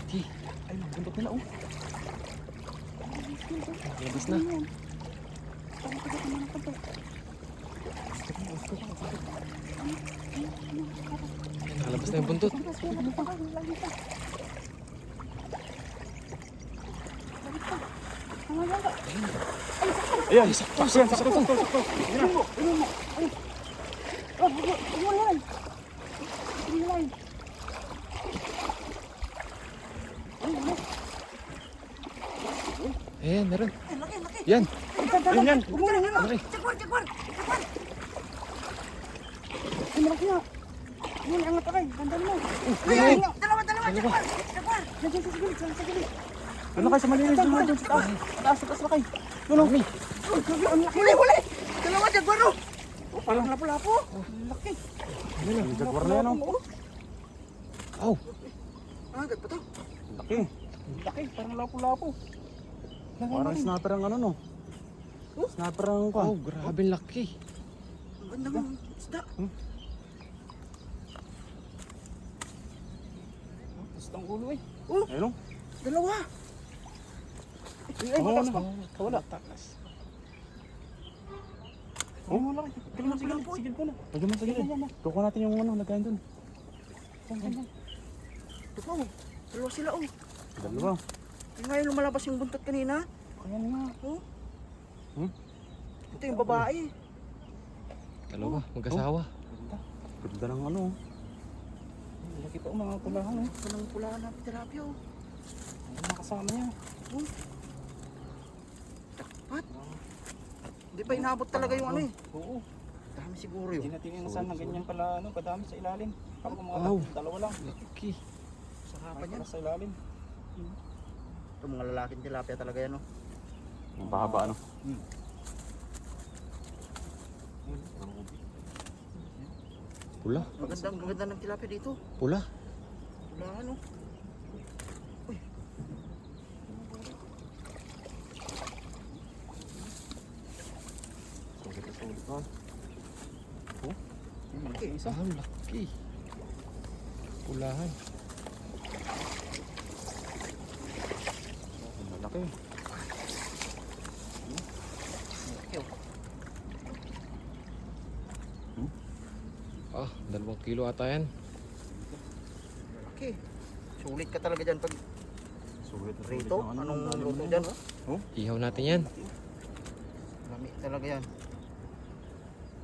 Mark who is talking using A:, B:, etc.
A: Sige. Ay, buntot nila oh. Labas na. Nakalabas na yung buntot.
B: Ayan,
A: sakto. Ayan, meron. Yan.
B: Ayan.
A: Malaki.
C: Malaki na. Yun, angat akay. Ganda mo. Dalawa. Nandiyan sa gilid.
B: Ano kayo sa malinis doon sa taas? Taas na kayo.
A: Tulong me.
C: Huli. Dalawa, jaguar o. Parang lapo-lapo. Laki.
B: Ang jaguar na yan oh.
A: Aw.
C: Agad pa to.
B: Laki.
C: Laki, parang lapo-lapo.
B: Parang snapper ang ano no. Snapper ang kwan.
A: Oh, grabe laki.
C: Ang ganda ng isda.
B: Gusto ang ulo eh.
C: Oh,
B: Ayun oh.
C: dalawa. Ay,
B: Wala.
A: Wala. Takas.
B: Oh, wala. Sigil ko na. Lagyan mo sa gilid. Kukuha natin yung ano, lagayan dun.
C: Ito pa oh. Dalawa sila oh.
B: Dalawa.
C: Yung ngayon lumalabas yung buntot kanina.
B: Kaya nga.
C: Oh. Ito yung babae.
A: Dalawa, mag-asawa.
B: Ganda ng ano. Laki pa mga kulahan oh.
C: Walang pula na tilapia oh.
B: Ano nakasama niya?
C: Pat. Hindi pa inabot talaga yung ano eh.
B: Oo.
C: Dami siguro
B: Hindi
C: yun.
B: natin yung sana ganyan pala ano, kadami sa ilalim. Parang mga
A: Wow.
B: dalawa lang.
A: Laki.
C: Sarapan yan.
B: Para sa ilalim.
C: Ito mga lalaking tilapia talaga yan oh.
B: Ang pahaba ano?
A: Pula.
C: Maganda ng tilapia dito.
A: Pula.
C: Wala ano. Uy.
B: Sulit na. Oh. Malaki isa.
A: Ah, laki. Pulahan.
B: Malaki.
A: Ah, 2 kilo ata yan.
C: Okay. Sulit ka talaga dyan pag
B: Sulit na
C: rito. Anong luto dyan?
A: Ihaw natin yan.
C: Lami talaga yan.